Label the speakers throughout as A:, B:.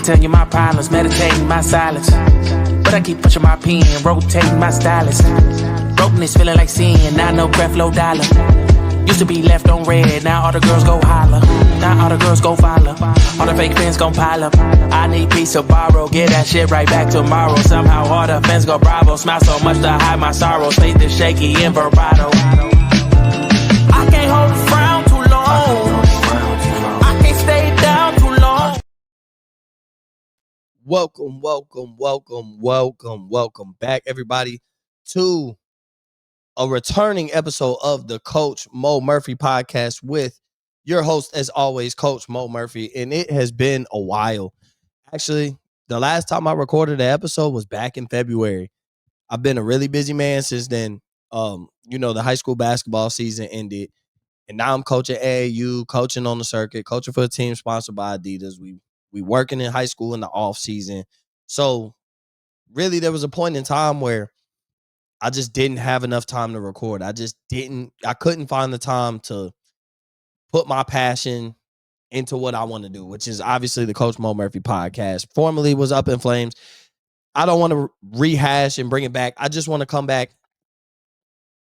A: tell you my problems, meditating my silence. But I keep pushing my pen, rotating my stylus. Brokenness feeling like sin, now no breath, low dollar. Used to be left on red, now all the girls go holler. Now all the girls go follow, all the fake fans gon' pile up. I need peace to borrow, get that shit right back tomorrow. Somehow all the fans go bravo, smile so much to hide my sorrows. Faith is shaky in vibrato. I can't hold a frown too long. I can't stay down too long.
B: Welcome back, everybody, to a returning episode of the Coach Mo Murphy podcast with your host, as always, Coach Mo Murphy. And it has been a while. Actually, the last time I recorded an episode was back in February. I've been a really busy man since then. The high school basketball season ended, and now I'm coaching AAU, coaching on the circuit, coaching for a team sponsored by Adidas. We working in high school in the off season. So really, there was a point in time where I just didn't have enough time to record. I couldn't find the time to put my passion into what I want to do, which is obviously the Coach Mo Murphy podcast. Formerly was Up in Flames. I don't want to rehash and bring it back. I just want to come back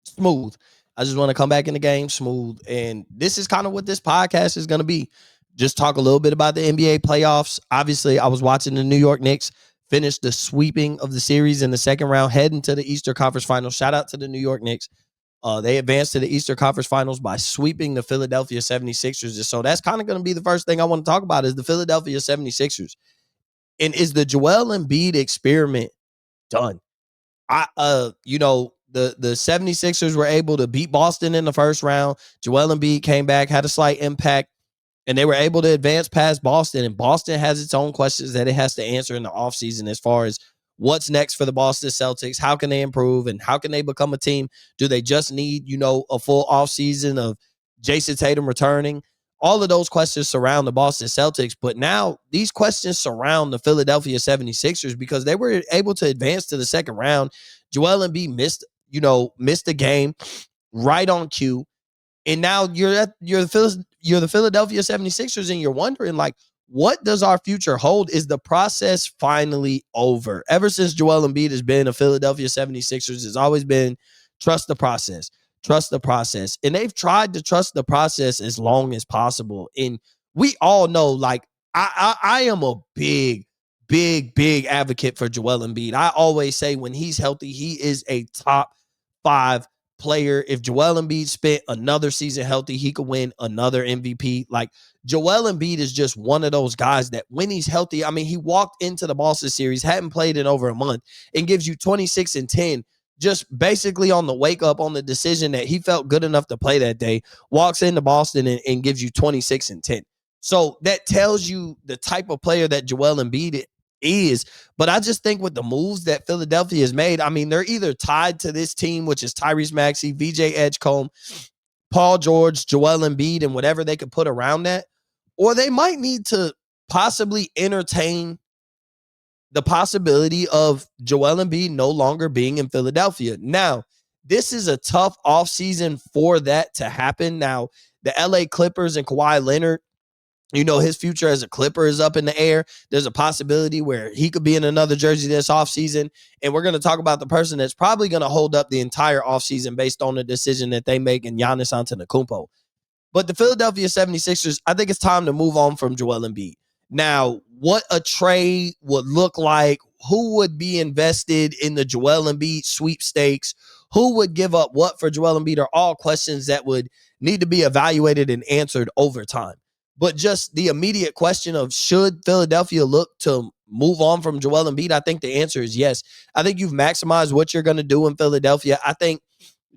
B: smooth. I just want to come back in the game smooth. And this is kind of what this podcast is going to be. Just talk a little bit about the NBA playoffs. Obviously, I was watching the New York Knicks finish the sweeping of the series in the second round, heading to the Eastern Conference Finals. Shout out to the New York Knicks. They advanced to the Eastern Conference Finals by sweeping the Philadelphia 76ers. So that's kind of going to be the first thing I want to talk about is the Philadelphia 76ers. And is the Joel Embiid experiment done? The 76ers were able to beat Boston in the first round. Joel Embiid came back, had a slight impact, and they were able to advance past Boston. And Boston has its own questions that it has to answer in the offseason as far as what's next for the Boston Celtics. How can they improve and how can they become a team? Do they just need, a full offseason of Jason Tatum returning? All of those questions surround the Boston Celtics. But now these questions surround the Philadelphia 76ers because they were able to advance to the second round. Joel Embiid missed the game right on cue. And now you're the Philadelphia 76ers and you're wondering, like, what does our future hold? Is the process finally over? Ever since Joel Embiid has been a Philadelphia 76ers, it's always been trust the process. Trust the process. And they've tried to trust the process as long as possible. And we all know, like, I am a big advocate for Joel Embiid. I always say when he's healthy, he is a top 5 player. If Joel Embiid spent another season healthy, he could win another MVP. Like, Joel Embiid is just one of those guys that when he's healthy, I mean, he walked into the Boston series, hadn't played in over a month, and gives you 26 and 10, just basically on the wake up on the decision that he felt good enough to play that day, walks into Boston and gives you 26 and 10. So that tells you the type of player that Joel Embiid is. But I just think with the moves that Philadelphia has made, I mean, they're either tied to this team, which is Tyrese Maxey, VJ Edgecombe, Paul George, Joel Embiid, and whatever they could put around that, or they might need to possibly entertain the possibility of Joel Embiid no longer being in Philadelphia. Now, this is a tough offseason for that to happen. Now, the LA Clippers and Kawhi Leonard, his future as a Clipper is up in the air. There's a possibility where he could be in another jersey this offseason. And we're going to talk about the person that's probably going to hold up the entire offseason based on the decision that they make in Giannis Antetokounmpo. But the Philadelphia 76ers, I think it's time to move on from Joel Embiid. Now, what a trade would look like, who would be invested in the Joel Embiid sweepstakes, who would give up what for Joel Embiid are all questions that would need to be evaluated and answered over time. But just the immediate question of should Philadelphia look to move on from Joel Embiid, I think the answer is yes. I think you've maximized what you're going to do in Philadelphia. I think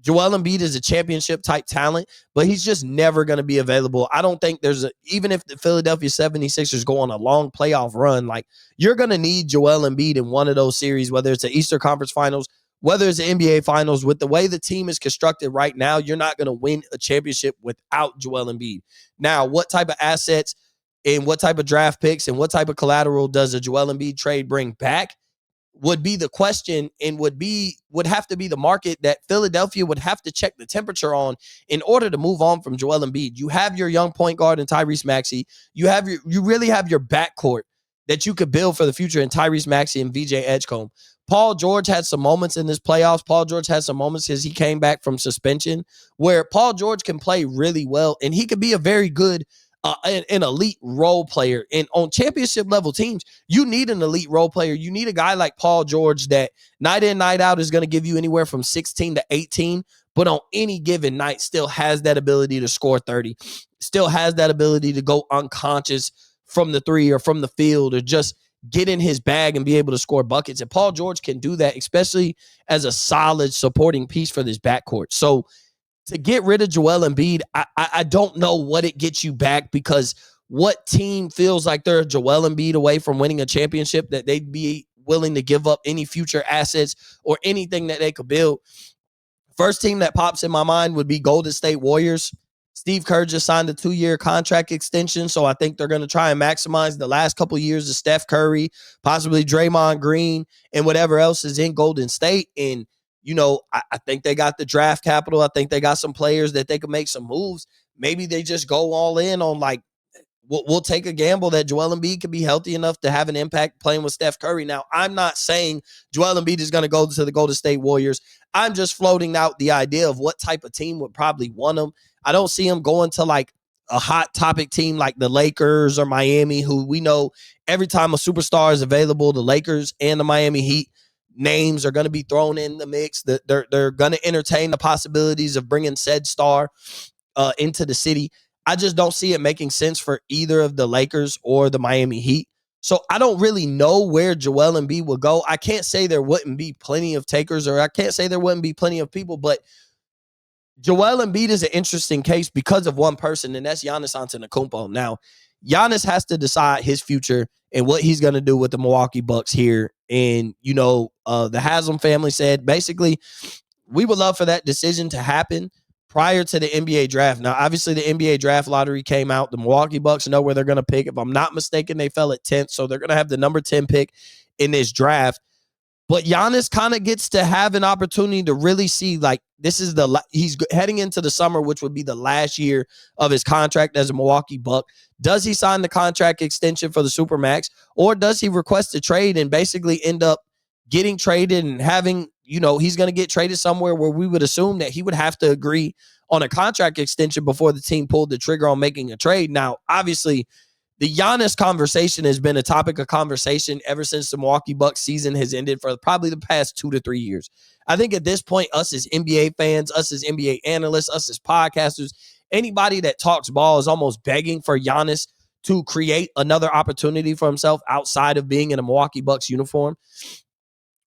B: Joel Embiid is a championship type talent, but he's just never going to be available. I don't think even if the Philadelphia 76ers go on a long playoff run, like, you're going to need Joel Embiid in one of those series, whether it's the Eastern Conference Finals, whether it's the NBA Finals. With the way the team is constructed right now, you're not going to win a championship without Joel Embiid. Now, what type of assets and what type of draft picks and what type of collateral does a Joel Embiid trade bring back would be the question, and would have to be the market that Philadelphia would have to check the temperature on in order to move on from Joel Embiid. You have your young point guard in Tyrese Maxey. You really have your backcourt that you could build for the future in Tyrese Maxey and VJ Edgecombe. Paul George had some moments in this playoffs. Paul George had some moments as he came back from suspension where Paul George can play really well, and he could be a very good an elite role player. And on championship level teams, you need an elite role player. You need a guy like Paul George that night in, night out is going to give you anywhere from 16 to 18, but on any given night still has that ability to score 30, still has that ability to go unconscious from the three or from the field or just get in his bag and be able to score buckets. And Paul George can do that, especially as a solid supporting piece for this backcourt. So to get rid of Joel Embiid, I don't know what it gets you back, because what team feels like they're Joel Embiid away from winning a championship that they'd be willing to give up any future assets or anything that they could build? First team that pops in my mind would be Golden State Warriors. Steve Kerr just signed a 2-year contract extension, so I think they're going to try and maximize the last couple of years of Steph Curry, possibly Draymond Green, and whatever else is in Golden State. And, you know, I think they got the draft capital. I think they got some players that they could make some moves. Maybe they just go all in on, like, we'll take a gamble that Joel Embiid can be healthy enough to have an impact playing with Steph Curry. Now, I'm not saying Joel Embiid is going to go to the Golden State Warriors. I'm just floating out the idea of what type of team would probably want him. I don't see him going to like a hot topic team like the Lakers or Miami, who we know every time a superstar is available, the Lakers and the Miami Heat names are going to be thrown in the mix. They're going to entertain the possibilities of bringing said star into the city. I just don't see it making sense for either of the Lakers or the Miami Heat. So I don't really know where Joel Embiid will go. I can't say there wouldn't be plenty of takers, or I can't say there wouldn't be plenty of people, but Joel Embiid is an interesting case because of one person, and that's Giannis Antetokounmpo. Now, Giannis has to decide his future and what he's going to do with the Milwaukee Bucks here. And, you know, the Haslam family said, basically, we would love for that decision to happen prior to the NBA draft. Now, obviously, the NBA draft lottery came out. The Milwaukee Bucks know where they're going to pick. If I'm not mistaken, they fell at 10th, so they're going to have the number 10 pick in this draft. But Giannis kind of gets to have an opportunity to really see, like, this is he's heading into the summer, which would be the last year of his contract as a Milwaukee Buck. Does he sign the contract extension for the Supermax, or does he request a trade and basically end up getting traded and having, you know, he's going to get traded somewhere where we would assume that he would have to agree on a contract extension before the team pulled the trigger on making a trade. Now, obviously, the Giannis conversation has been a topic of conversation ever since the Milwaukee Bucks season has ended for probably the past 2 to 3 years. I think at this point, us as NBA fans, us as NBA analysts, us as podcasters, anybody that talks ball is almost begging for Giannis to create another opportunity for himself outside of being in a Milwaukee Bucks uniform.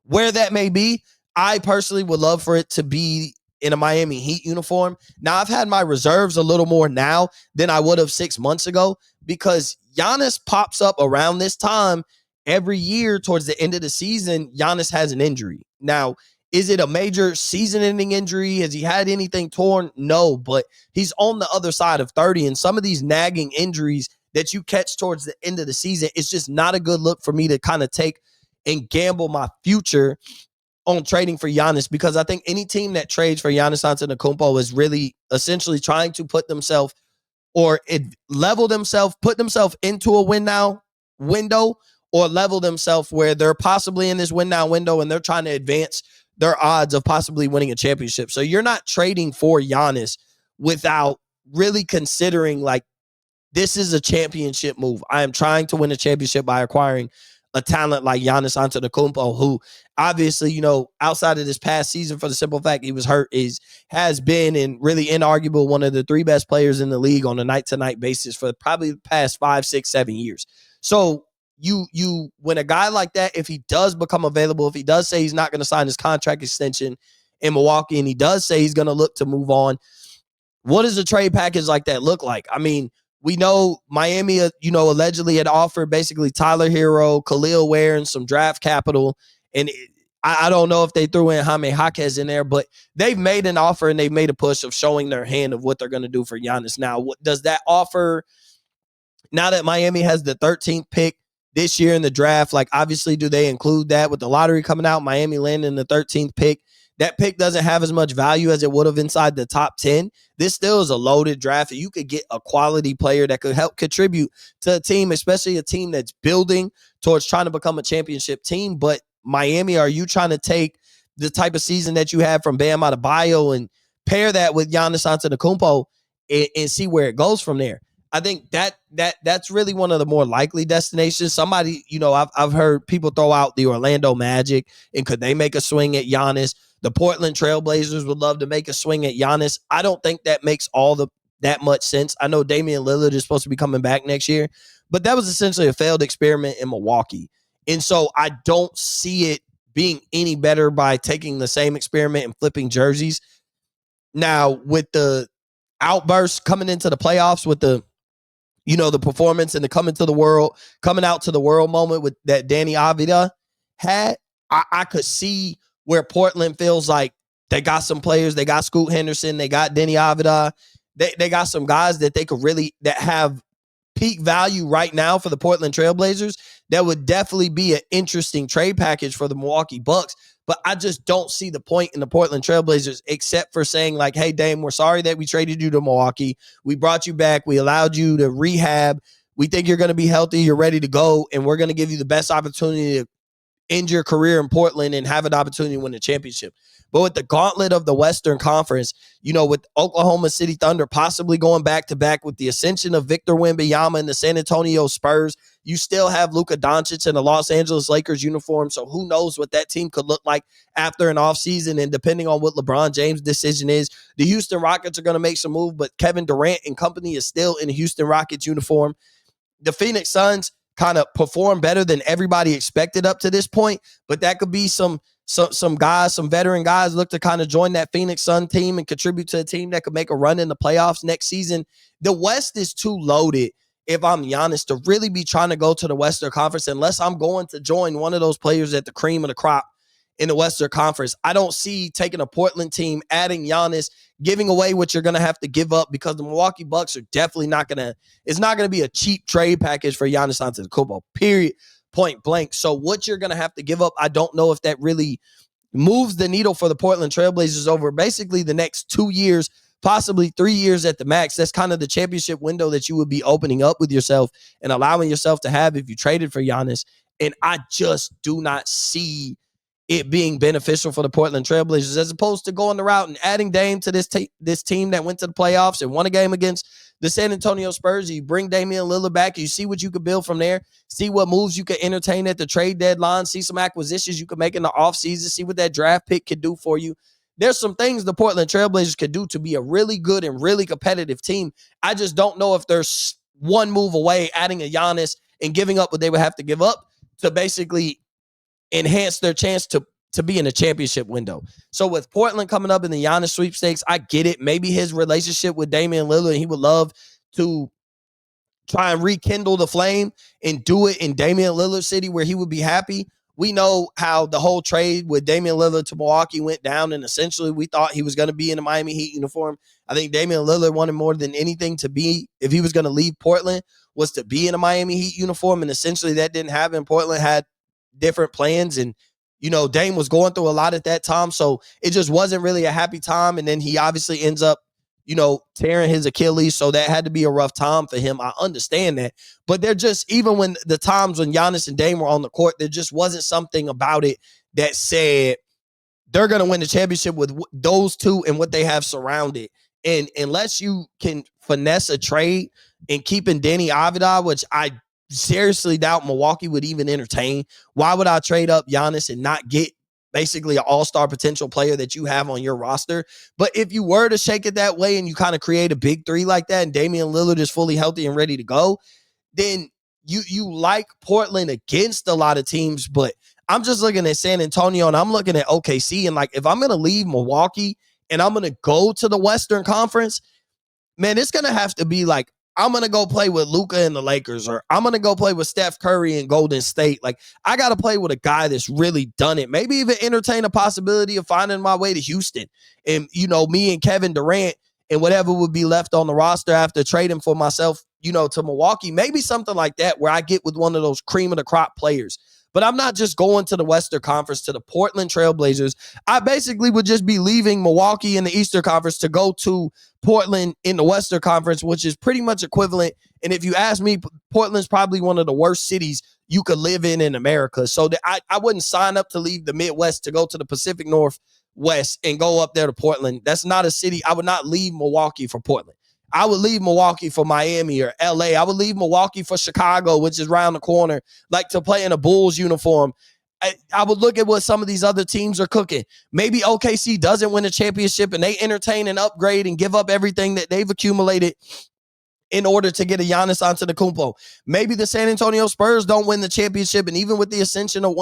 B: Where that may be, I personally would love for it to be in a Miami Heat uniform. Now, I've had my reserves a little more now than I would have 6 months ago, because Giannis pops up around this time every year towards the end of the season. Giannis has an injury. Now, is it a major season-ending injury? Has he had anything torn? No, but he's on the other side of 30, and some of these nagging injuries that you catch towards the end of the season, it's just not a good look for me to kind of take and gamble my future on trading for Giannis, because I think any team that trades for Giannis Antetokounmpo is really essentially trying to put themselves or level themselves, put themselves into a win now window, or level themselves where they're possibly in this win now window and they're trying to advance their odds of possibly winning a championship. So you're not trading for Giannis without really considering, like, this is a championship move. I am trying to win a championship by acquiring a talent like Giannis Antetokounmpo, who obviously, you know, outside of this past season, for the simple fact he was hurt, has been and really inarguable one of the 3 best players in the league on a night-to-night basis for probably the past 5, 6, 7 years. So you when a guy like that, if he does become available, if he does say he's not going to sign his contract extension in Milwaukee, and he does say he's going to look to move on, what does a trade package like that look like? I mean, we know Miami, allegedly had offered basically Tyler Hero, Khalil Ware, and some draft capital. And I don't know if they threw in Jaime Jaquez in there, but they've made an offer and they've made a push of showing their hand of what they're going to do for Giannis. Now, what does that offer, now that Miami has the 13th pick this year in the draft, like, obviously, do they include that with the lottery coming out, Miami landing the 13th pick? that pick doesn't have as much value as it would have inside the top 10. This still is a loaded draft, and you could get a quality player that could help contribute to a team, especially a team that's building towards trying to become a championship team. But Miami, are you trying to take the type of season that you had from Bam Adebayo and pair that with Giannis Antetokounmpo and see where it goes from there? I think that's really one of the more likely destinations. Somebody, I've heard people throw out the Orlando Magic, and could they make a swing at Giannis? The Portland Trailblazers would love to make a swing at Giannis. I don't think that makes that much sense. I know Damian Lillard is supposed to be coming back next year, but that was essentially a failed experiment in Milwaukee. And so I don't see it being any better by taking the same experiment and flipping jerseys. Now, with the outburst coming into the playoffs with the performance and the coming out to the world moment with that Danny Avila had, I could see where Portland feels like they got some players. They got Scoot Henderson. They got Danny Avila. They got some guys that they could that have peak value right now for the Portland Trailblazers. That would definitely be an interesting trade package for the Milwaukee Bucks. But I just don't see the point in the Portland Trailblazers except for saying like, hey, Dame, we're sorry that we traded you to Milwaukee. We brought you back. We allowed you to rehab. We think you're going to be healthy. You're ready to go. And we're going to give you the best opportunity to end your career in Portland and have an opportunity to win a championship. But with the gauntlet of the Western Conference, with Oklahoma City Thunder possibly going back-to-back with the ascension of Victor Wembanyama and the San Antonio Spurs, you still have Luka Doncic in the Los Angeles Lakers uniform, so who knows what that team could look like after an offseason, and depending on what LeBron James' decision is, the Houston Rockets are going to make some move, but Kevin Durant and company is still in the Houston Rockets uniform. The Phoenix Suns kind of perform better than everybody expected up to this point, but that could be some guys, some veteran guys look to kind of join that Phoenix Sun team and contribute to a team that could make a run in the playoffs next season. The West is too loaded, if I'm Giannis, to really be trying to go to the Western Conference unless I'm going to join one of those players at the cream of the crop in the Western Conference. I don't see taking a Portland team, adding Giannis, giving away what you're going to have to give up, because the Milwaukee Bucks are definitely it's not going to be a cheap trade package for Giannis Antetokounmpo, period, point blank. So what you're going to have to give up, I don't know if that really moves the needle for the Portland Trailblazers over basically the next 2 years, possibly 3 years at the max. That's kind of the championship window that you would be opening up with yourself and allowing yourself to have if you traded for Giannis. And I just do not see it being beneficial for the Portland Trailblazers, as opposed to going the route and adding Dame to this team that went to the playoffs and won a game against the San Antonio Spurs. You bring Damian Lillard back, you see what you could build from there, see what moves you could entertain at the trade deadline, see some acquisitions you could make in the offseason, see what that draft pick could do for you. There's some things the Portland Trailblazers could do to be a really good and really competitive team. I just don't know if there's one move away, adding a Giannis and giving up what they would have to give up to basically enhance their chance to be in a championship window. So with Portland coming up in the Giannis sweepstakes, I get it. Maybe his relationship with Damian Lillard, he would love to try and rekindle the flame and do it in Damian Lillard City where he would be happy. We know how the whole trade with Damian Lillard to Milwaukee went down, and essentially we thought he was going to be in a Miami Heat uniform. I think Damian Lillard wanted more than anything to be, if he was going to leave Portland, was to be in a Miami Heat uniform, and essentially that didn't happen. Portland had different plans, and Dame was going through a lot at that time, so it just wasn't really a happy time. And then he obviously ends up tearing his Achilles, so that had to be a rough time for him. I understand that, but they're just, even when the times when Giannis and Dame were on the court, there just wasn't something about it that said they're going to win the championship with those two and what they have surrounded. And unless you can finesse a trade and keeping Danny Avila, which I seriously doubt Milwaukee would even entertain. Why would I trade up Giannis and not get basically an all-star potential player that you have on your roster? But if you were to shake it that way and you kind of create a big three like that and Damian Lillard is fully healthy and ready to go, then you like Portland against a lot of teams. But I'm just looking at San Antonio and I'm looking at OKC, and like, if I'm going to leave Milwaukee and I'm going to go to the Western Conference, man, it's going to have to be like, I'm going to go play with Luka and the Lakers, or I'm going to go play with Steph Curry and Golden State. Like, I got to play with a guy that's really done it. Maybe even entertain a possibility of finding my way to Houston. And, me and Kevin Durant and whatever would be left on the roster after trading for myself, to Milwaukee. Maybe something like that where I get with one of those cream of the crop players. but I'm not just going to the Western Conference to the Portland Trailblazers. I basically would just be leaving Milwaukee in the Eastern Conference to go to Portland in the Western Conference, which is pretty much equivalent. And if you ask me, Portland's probably one of the worst cities you could live in America. So I wouldn't sign up to leave the Midwest to go to the Pacific Northwest and go up there to Portland. That's not a city. I would not leave Milwaukee for Portland. I would leave Milwaukee for Miami or LA. I would leave Milwaukee for Chicago, which is around the corner, like to play in a Bulls uniform. I would look at what some of these other teams are cooking. Maybe OKC doesn't win a championship and they entertain and upgrade and give up everything that they've accumulated in order to get a Giannis Antetokounmpo. Maybe the San Antonio Spurs don't win the championship, and even with the ascension of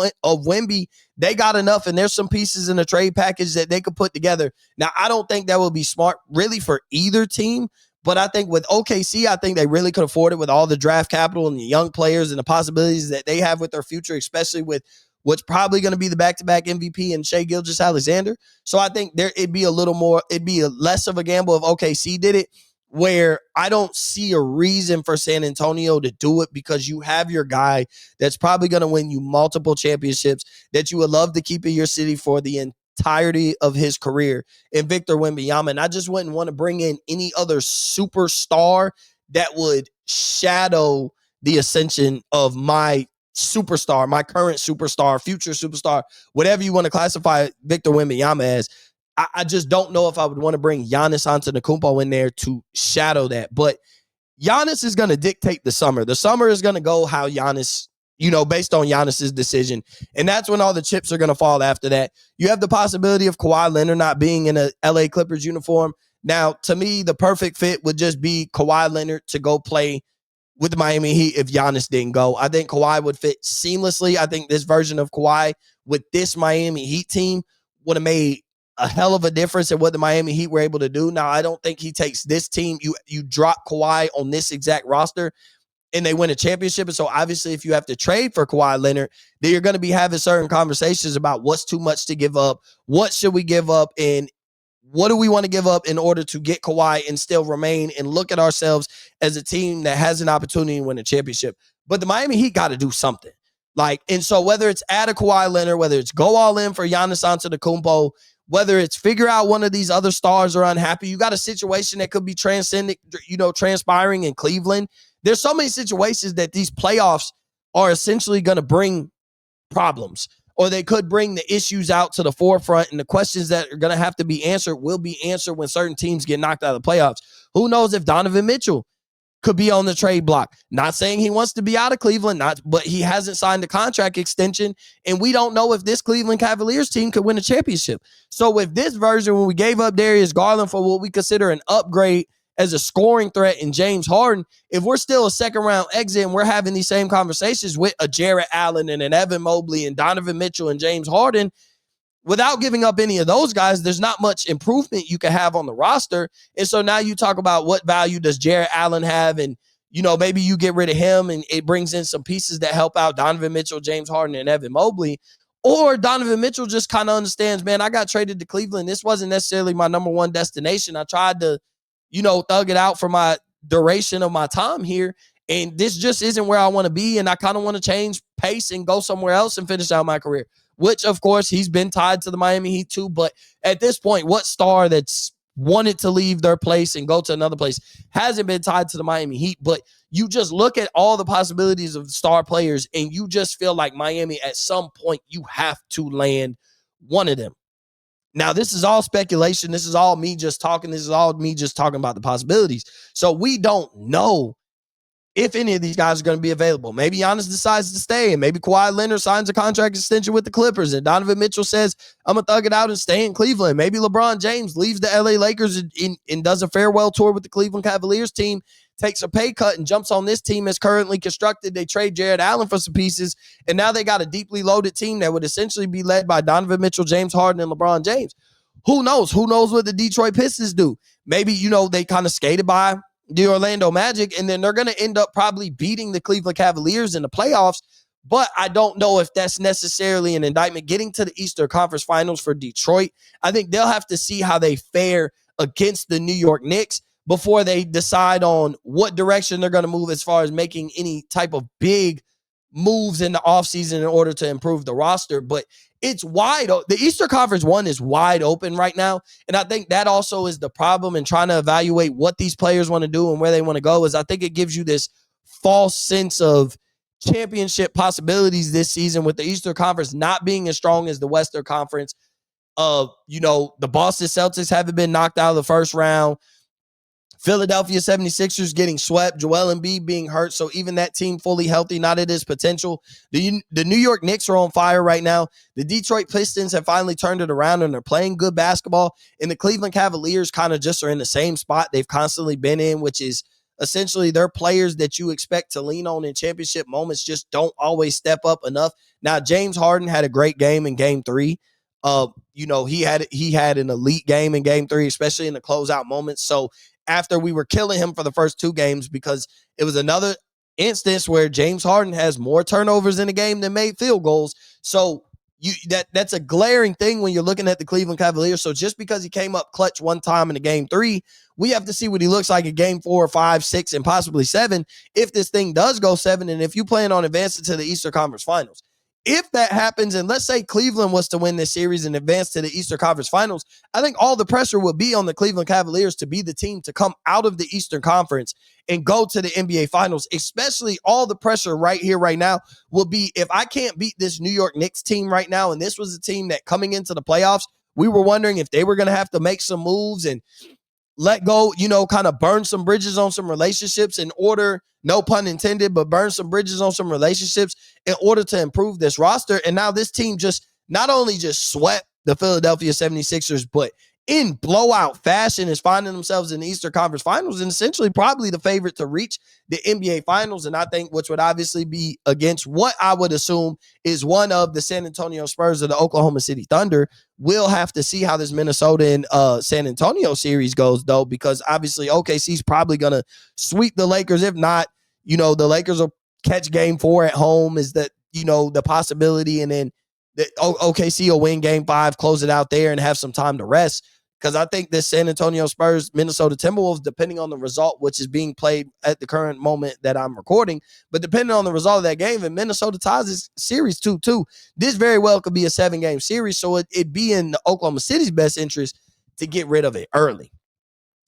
B: Wemby, they got enough, and there's some pieces in the trade package that they could put together. Now, I don't think that would be smart really for either team, but I think with OKC, I think they really could afford it with all the draft capital and the young players and the possibilities that they have with their future, especially with what's probably going to be the back-to-back MVP and Shai Gilgeous-Alexander. So I think it'd be less of a gamble if OKC did it, where I don't see a reason for San Antonio to do it, because you have your guy that's probably going to win you multiple championships that you would love to keep in your city for the entirety of his career in Victor Wembanyama. And I just wouldn't want to bring in any other superstar that would shadow the ascension of my superstar, my current superstar, future superstar, whatever you want to classify Victor Wembanyama as. I just don't know if I would want to bring Giannis Antetokounmpo in there to shadow that. But Giannis is going to dictate the summer. The summer is going to go how Giannis, based on Giannis's decision. And that's when all the chips are going to fall after that. You have the possibility of Kawhi Leonard not being in a LA Clippers uniform. Now, to me, the perfect fit would just be Kawhi Leonard to go play with the Miami Heat if Giannis didn't go. I think Kawhi would fit seamlessly. I think this version of Kawhi with this Miami Heat team would have made a hell of a difference in what the Miami Heat were able to do. Now, I don't think he takes this team. You drop Kawhi on this exact roster and they win a championship. And so obviously if you have to trade for Kawhi Leonard, then you're going to be having certain conversations about what's too much to give up. What should we give up? And what do we want to give up in order to get Kawhi and still remain and look at ourselves as a team that has an opportunity to win a championship? But the Miami Heat got to do something. And so whether it's add a Kawhi Leonard, whether it's go all in for Giannis Antetokounmpo, whether it's figure out one of these other stars are unhappy, you got a situation that could be transpiring in Cleveland. There's so many situations that these playoffs are essentially going to bring problems, or they could bring the issues out to the forefront, and the questions that are going to have to be answered will be answered when certain teams get knocked out of the playoffs. Who knows if Donovan Mitchell could be on the trade block? Not saying he wants to be out of Cleveland, but he hasn't signed a contract extension, and we don't know if this Cleveland Cavaliers team could win a championship. So with this version, when we gave up Darius Garland for what we consider an upgrade as a scoring threat in James Harden, if we're still a second-round exit and we're having these same conversations with a Jarrett Allen and an Evan Mobley and Donovan Mitchell and James Harden, without giving up any of those guys, there's not much improvement you can have on the roster. And so now you talk about what value does Jarrett Allen have, and maybe you get rid of him and it brings in some pieces that help out Donovan Mitchell, James Harden, and Evan Mobley. Or Donovan Mitchell just kind of understands, man, I got traded to Cleveland. This wasn't necessarily my number one destination. I tried to, thug it out for my duration of my time here, and this just isn't where I want to be, and I kind of want to change pace and go somewhere else and finish out my career. Which, of course, he's been tied to the Miami Heat too. But at this point, what star that's wanted to leave their place and go to another place hasn't been tied to the Miami Heat? But you just look at all the possibilities of star players, and you just feel like Miami, at some point, you have to land one of them. Now, this is all speculation. This is all me just talking. This is all me just talking about the possibilities. So we don't know if any of these guys are going to be available. Maybe Giannis decides to stay, and maybe Kawhi Leonard signs a contract extension with the Clippers, and Donovan Mitchell says, I'm going to thug it out and stay in Cleveland. Maybe LeBron James leaves the LA Lakers and does a farewell tour with the Cleveland Cavaliers team, takes a pay cut, and jumps on this team as currently constructed. They trade Jarrett Allen for some pieces, and now they got a deeply loaded team that would essentially be led by Donovan Mitchell, James Harden, and LeBron James. Who knows? Who knows what the Detroit Pistons do? Maybe, they kind of skated by the Orlando Magic, and then they're going to end up probably beating the Cleveland Cavaliers in the playoffs. But I don't know if that's necessarily an indictment. Getting to the Eastern Conference Finals for Detroit, I think they'll have to see how they fare against the New York Knicks before they decide on what direction they're going to move as far as making any type of big moves in the offseason in order to improve the roster, but it's wide open. The Eastern Conference one is wide open right now. And I think that also is the problem in trying to evaluate what these players want to do and where they want to go, is I think it gives you this false sense of championship possibilities this season, with the Eastern Conference not being as strong as the Western Conference. The Boston Celtics haven't been knocked out of the first round. Philadelphia 76ers getting swept, Joel Embiid being hurt, so even that team fully healthy, not at its potential. The New York Knicks are on fire right now. The Detroit Pistons have finally turned it around and they're playing good basketball. And the Cleveland Cavaliers kind of just are in the same spot they've constantly been in, which is essentially their players that you expect to lean on in championship moments just don't always step up enough. Now, James Harden had a great game in game 3. He had an elite game in game 3, especially in the closeout moments. So after we were killing him for the first 2 games, because it was another instance where James Harden has more turnovers in a game than made field goals. So that's a glaring thing when you're looking at the Cleveland Cavaliers. So just because he came up clutch one time in a game 3, we have to see what he looks like in game 4, 5, 6, and possibly 7 if this thing does go 7, and if you plan on advancing to the Eastern Conference Finals. If that happens, and let's say Cleveland was to win this series and advance to the Eastern Conference Finals, I think all the pressure would be on the Cleveland Cavaliers to be the team to come out of the Eastern Conference and go to the NBA Finals. Especially all the pressure right here, right now, will be if I can't beat this New York Knicks team right now, and this was a team that coming into the playoffs, we were wondering if they were going to have to make some moves and let go, kind of burn some bridges on some relationships in order, no pun intended, but burn some bridges on some relationships in order to improve this roster. And now this team just not only just swept the Philadelphia 76ers, but in blowout fashion is finding themselves in the Eastern Conference Finals and essentially probably the favorite to reach the NBA Finals. And I think which would obviously be against what I would assume is one of the San Antonio Spurs or the Oklahoma City Thunder. We'll have to see how this Minnesota and San Antonio series goes, though, because obviously OKC's probably going to sweep the Lakers. If not, the Lakers will catch game 4 at home is that, the possibility. And then the OKC will win game 5, close it out there and have some time to rest. Because I think this San Antonio Spurs, Minnesota Timberwolves, depending on the result, which is being played at the current moment that I'm recording, but depending on the result of that game, if Minnesota ties this series 2-2, this very well could be a 7-game series. So it'd be in Oklahoma City's best interest to get rid of it early.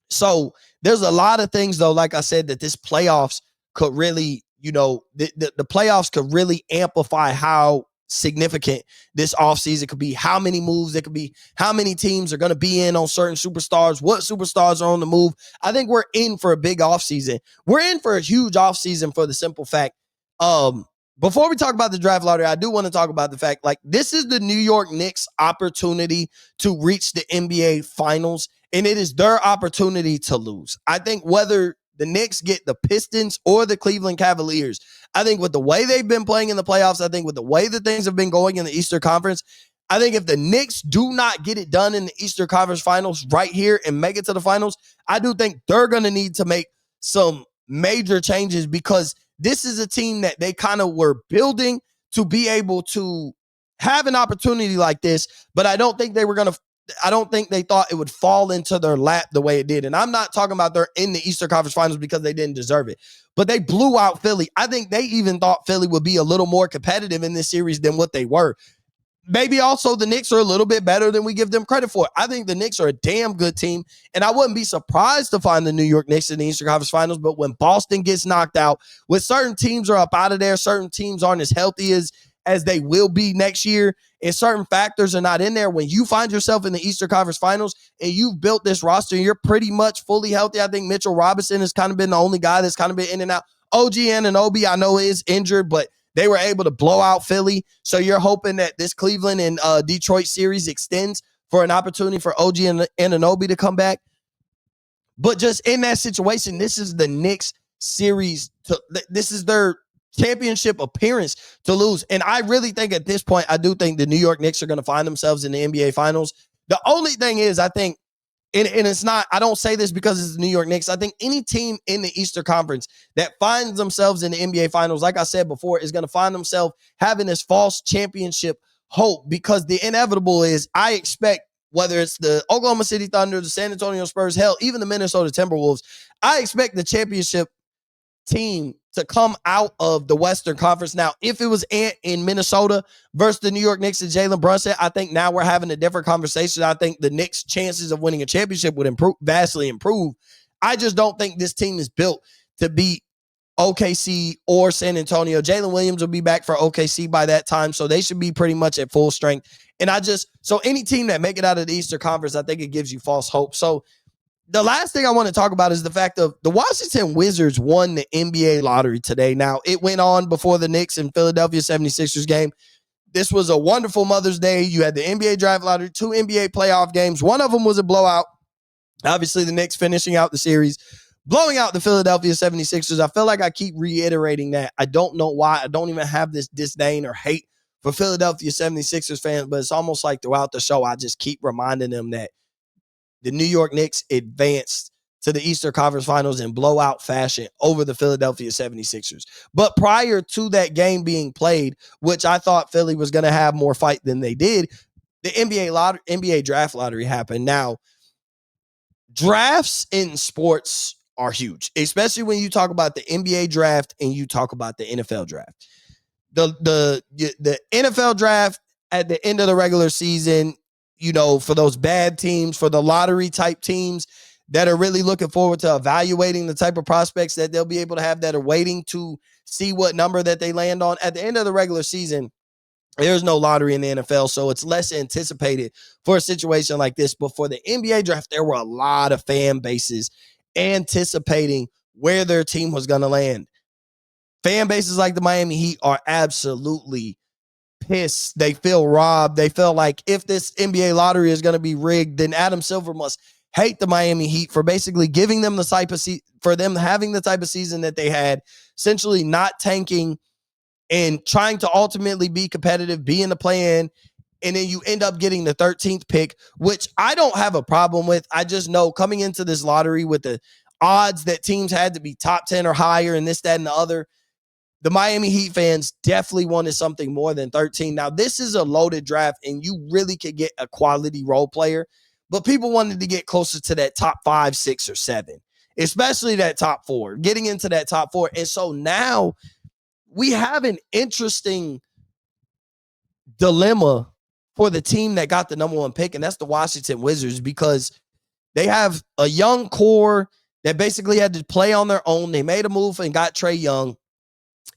B: So there's a lot of things, though, like I said, that this playoffs could really, the playoffs could really amplify how significant this offseason could be, how many moves there could be, how many teams are going to be in on certain superstars, what superstars are on the move. I think we're in for a big offseason. We're in for a huge offseason for the simple fact. Before we talk about the draft lottery, I do want to talk about the fact, this is the New York Knicks' opportunity to reach the NBA Finals, and it is their opportunity to lose. I think whether the Knicks get the Pistons or the Cleveland Cavaliers, I think with the way they've been playing in the playoffs, I think with the way that things have been going in the Eastern Conference, I think if the Knicks do not get it done in the Eastern Conference Finals right here and make it to the finals, I do think they're going to need to make some major changes, because this is a team that they kind of were building to be able to have an opportunity like this, but I don't think they thought it would fall into their lap the way it did. And I'm not talking about they're in the Eastern Conference Finals because they didn't deserve it, but they blew out Philly. I think they even thought Philly would be a little more competitive in this series than what they were. Maybe also the Knicks are a little bit better than we give them credit for. I think the Knicks are a damn good team, and I wouldn't be surprised to find the New York Knicks in the Eastern Conference Finals. But when Boston gets knocked out, when certain teams are up out of there, certain teams aren't as healthy as they will be next year, and certain factors are not in there, when you find yourself in the Eastern Conference Finals and you've built this roster and you're pretty much fully healthy, I think Mitchell Robinson has kind of been the only guy that's kind of been in and out. OG Anunoby, I know, is injured, but they were able to blow out Philly. So you're hoping that this Cleveland and Detroit series extends for an opportunity for OG Anunoby to come back. But just in that situation, this is the Knicks series. This is their championship appearance to lose. And I really think at this point, I do think the New York Knicks are going to find themselves in the NBA Finals. The only thing is, I think, and it's not, I don't say this because it's the New York Knicks. I think any team in the Eastern Conference that finds themselves in the NBA Finals, like I said before, is going to find themselves having this false championship hope, because the inevitable is, I expect, whether it's the Oklahoma City Thunder, the San Antonio Spurs, hell, even the Minnesota Timberwolves, I expect the championship team to come out of the Western Conference. Now, if it was Ant in Minnesota versus the New York Knicks and Jalen Brunson, I think now we're having a different conversation. I think the Knicks' chances of winning a championship would vastly improve. I just don't think this team is built to beat OKC or San Antonio. Jalen Williams will be back for OKC by that time, so they should be pretty much at full strength. And so any team that make it out of the Eastern Conference, I think it gives you false hope. So the last thing I want to talk about is the fact of the Washington Wizards won the NBA lottery today. Now, it went on before the Knicks and Philadelphia 76ers game. This was a wonderful Mother's Day. You had the NBA draft lottery, 2 NBA playoff games. One of them was a blowout. Obviously, the Knicks finishing out the series, blowing out the Philadelphia 76ers. I feel like I keep reiterating that. I don't know why. I don't even have this disdain or hate for Philadelphia 76ers fans, but it's almost like throughout the show, I just keep reminding them that the New York Knicks advanced to the Eastern Conference Finals in blowout fashion over the Philadelphia 76ers. But prior to that game being played, which I thought Philly was going to have more fight than they did, the NBA draft lottery happened. Now, drafts in sports are huge, especially when you talk about the NBA draft and you talk about the NFL draft. The NFL draft at the end of the regular season, you know, for those bad teams, for the lottery type teams that are really looking forward to evaluating the type of prospects that they'll be able to have that are waiting to see what number that they land on. At the end of the regular season, there's no lottery in the NFL, so it's less anticipated for a situation like this. But for the NBA draft, there were a lot of fan bases anticipating where their team was going to land. Fan bases like the Miami Heat are absolutely pissed. They feel robbed. They feel like if this NBA lottery is going to be rigged, then Adam Silver must hate the Miami Heat for basically giving them the type of for them having the type of season that they had, essentially not tanking and trying to ultimately be competitive, be in the play-in, and then you end up getting the 13th pick, which I don't have a problem with. I just know coming into this lottery with the odds that teams had to be top 10 or higher and this, that, and the other, the Miami Heat fans definitely wanted something more than 13. Now, this is a loaded draft, and you really could get a quality role player, but people wanted to get closer to that top 5, 6, or 7, especially that top 4, getting into that top 4. And so now we have an interesting dilemma for the team that got the number 1 pick, and that's the Washington Wizards, because they have a young core that basically had to play on their own. They made a move and got Trae Young.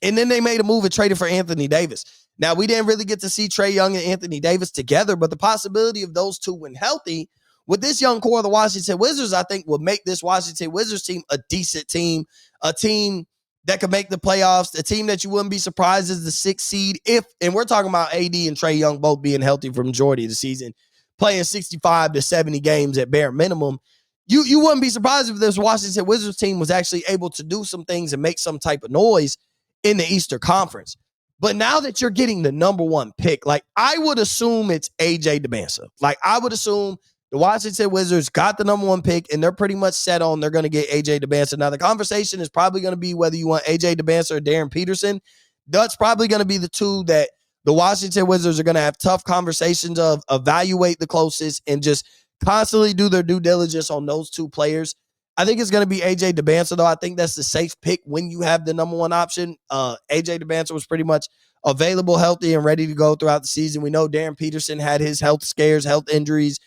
B: And then they made a move and traded for Anthony Davis. Now, we didn't really get to see Trae Young and Anthony Davis together, but the possibility of those two when healthy with this young core of the Washington Wizards, I think would make this Washington Wizards team a decent team, a team that could make the playoffs, a team that you wouldn't be surprised is the 6th seed and we're talking about AD and Trae Young both being healthy for the majority of the season, playing 65 to 70 games at bare minimum. You wouldn't be surprised if this Washington Wizards team was actually able to do some things and make some type of noise in the Eastern Conference. But now that you're getting the number 1 pick, like I would assume it's AJ DeBansa. Like I would assume the Washington Wizards got the number 1 pick and they're pretty much set on they're going to get AJ DeBansa. Now the conversation is probably going to be whether you want AJ DeBansa or Darren Peterson. That's probably going to be the two that the Washington Wizards are going to have tough conversations of, evaluate the closest and just constantly do their due diligence on those two players. I think it's going to be AJ DeBansa, though. I think that's the safe pick when you have the number 1 option. AJ DeBansa was pretty much available, healthy, and ready to go throughout the season. We know Darren Peterson had his health scares, health injuries,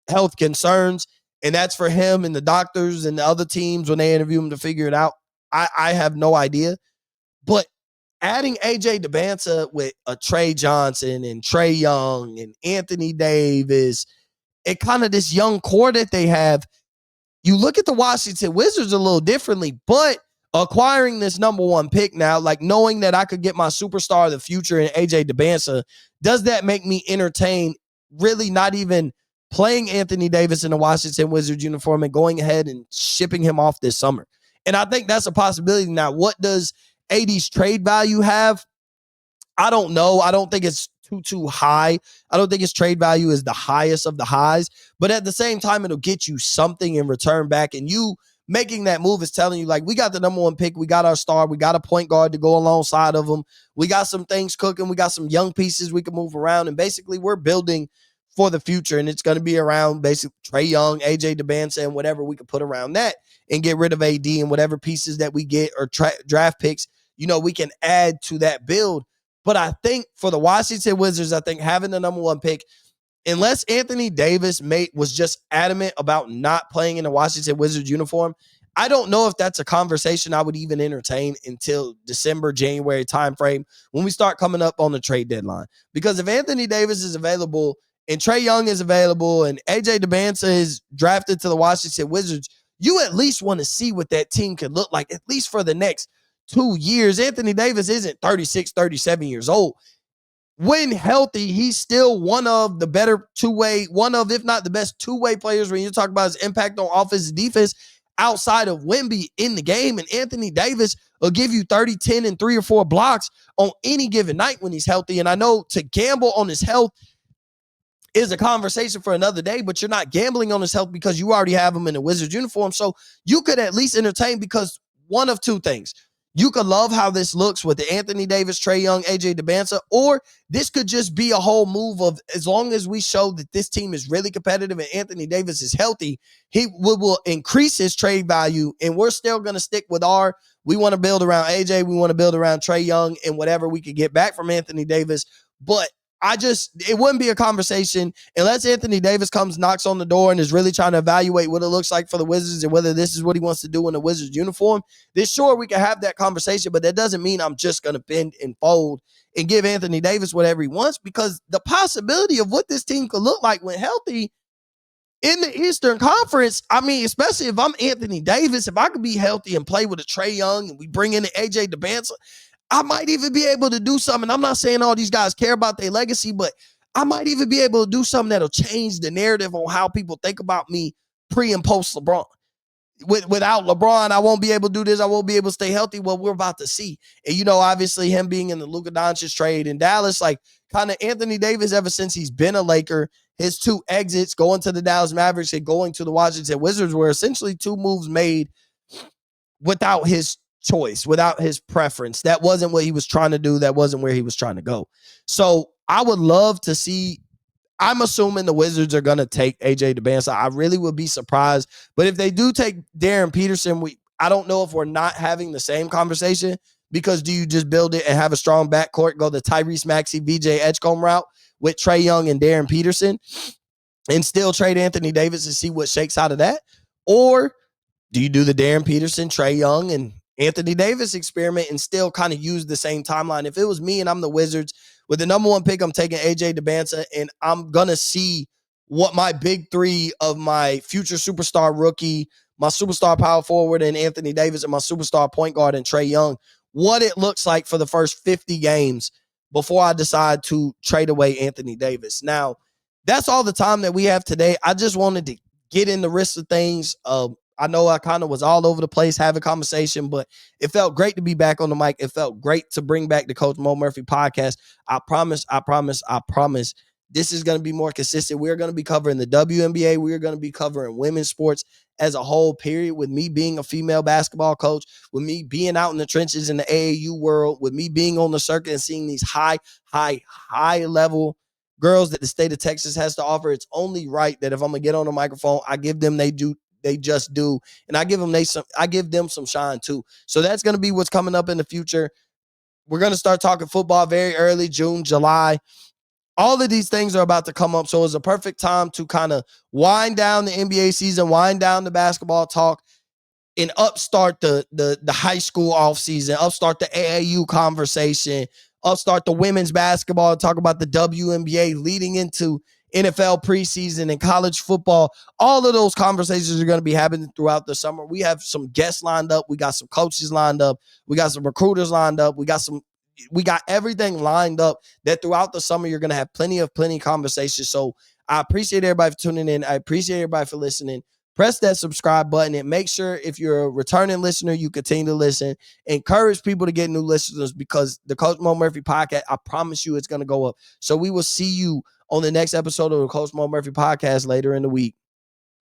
B: health concerns, and that's for him and the doctors and the other teams when they interview him to figure it out. I have no idea. But adding AJ DeBansa with a Trae Johnson and Trae Young and Anthony Davis and kind of this young core that they have, you look at the Washington Wizards a little differently, but acquiring this number 1 pick now, like knowing that I could get my superstar of the future in AJ DeBansa, does that make me entertain really not even playing Anthony Davis in the Washington Wizards uniform and going ahead and shipping him off this summer? And I think that's a possibility. Now, what does AD's trade value have? I don't know. I don't think it's too high. I don't think his trade value is the highest of the highs, but at the same time, it'll get you something in return back. And you making that move is telling you, like, we got the number 1 pick. We got our star. We got a point guard to go alongside of him. We got some things cooking. We got some young pieces we can move around. And basically, we're building for the future. And it's going to be around basically Trae Young, AJ DeBansa, and whatever we can put around that. and get rid of AD, and whatever pieces that we get or draft picks, we can add to that build. But I think for the Washington Wizards, I think having the number 1 pick, unless Anthony Davis was just adamant about not playing in the Washington Wizards uniform, I don't know if that's a conversation I would even entertain until December, January timeframe when we start coming up on the trade deadline. Because if Anthony Davis is available and Trae Young is available and AJ Debance is drafted to the Washington Wizards, you at least want to see what that team could look like, at least for the next 2 years. Anthony Davis isn't 36, 37 years old. When healthy, he's still one of the better two-way, if not the best two-way players when you talk about his impact on offense and defense outside of Wemby in the game. And Anthony Davis will give you 30, 10, and 3 or 4 blocks on any given night when he's healthy. And I know to gamble on his health is a conversation for another day, but you're not gambling on his health because you already have him in a Wizards uniform. So you could at least entertain, because one of two things. You could love how this looks with the Anthony Davis, Trae Young, AJ Debance, or this could just be a whole move of, as long as we show that this team is really competitive and Anthony Davis is healthy, he will increase his trade value, and we're still going to stick with we want to build around AJ, we want to build around Trae Young and whatever we could get back from Anthony Davis. But it wouldn't be a conversation unless Anthony Davis knocks on the door and is really trying to evaluate what it looks like for the Wizards and whether this is what he wants to do in the Wizards uniform. Then sure, we can have that conversation, but that doesn't mean I'm just going to bend and fold and give Anthony Davis whatever he wants, because the possibility of what this team could look like when healthy in the Eastern Conference, especially if I'm Anthony Davis, if I could be healthy and play with a Trae Young and we bring in the AJ Debance, I might even be able to do something. I'm not saying all these guys care about their legacy, but I might even be able to do something that'll change the narrative on how people think about me pre and post LeBron. Without LeBron, I won't be able to do this. I won't be able to stay healthy. Well, we're about to see. And, obviously him being in the Luka Doncic trade in Dallas, like kind of Anthony Davis, ever since he's been a Laker, his 2 exits, going to the Dallas Mavericks and going to the Washington Wizards, were essentially 2 moves made without his choice, without his preference. That wasn't what he was trying to do. That wasn't where he was trying to go. So I would love to see, I'm assuming the Wizards are going to take AJ Debance. I really would be surprised. But if they do take Darren Peterson, I don't know if we're not having the same conversation, because do you just build it and have a strong backcourt, go the Tyrese Maxey, VJ Edgecombe route with Trae Young and Darren Peterson, and still trade Anthony Davis and see what shakes out of that? Or do you do the Darren Peterson, Trae Young, and Anthony Davis experiment and still kind of use the same timeline? If it was me and I'm the Wizards with the number 1 pick, I'm taking AJ Debance, and I'm going to see what my big 3 of my future superstar rookie, my superstar power forward and Anthony Davis, and my superstar point guard and Trae Young, what it looks like for the first 50 games before I decide to trade away Anthony Davis. Now, that's all the time that we have today. I just wanted to get in the rest of things. I know I kind of was all over the place having conversation, but it felt great to be back on the mic. It felt great to bring back the Coach Mo Murphy podcast. I promise, this is going to be more consistent. We're going to be covering the WNBA. We're going to be covering women's sports as a whole, period, with me being a female basketball coach, with me being out in the trenches in the AAU world, with me being on the circuit and seeing these high level girls that the state of Texas has to offer. It's only right that if I'm going to get on the microphone, I give them they just do, and I give them some shine too. So that's going to be what's coming up in the future. We're going to start talking football very early, June, July. All of these things are about to come up. So it's a perfect time to kind of wind down the NBA season, wind down the basketball talk, and upstart the high school offseason, upstart the AAU conversation, upstart the women's basketball, talk about the WNBA leading into NFL preseason and college football. All of those conversations are going to be happening throughout the summer. We have some guests lined up. We got some coaches lined up. We got some recruiters lined up. We got everything lined up that throughout the summer, you're going to have plenty of conversations. So I appreciate everybody for tuning in. I appreciate everybody for listening. Press that subscribe button and make sure if you're a returning listener, you continue to listen. Encourage people to get new listeners, because the Coach Mo Murphy podcast, I promise you it's going to go up. So we will see you on the next episode of the Coach Mo Murphy podcast later in the week.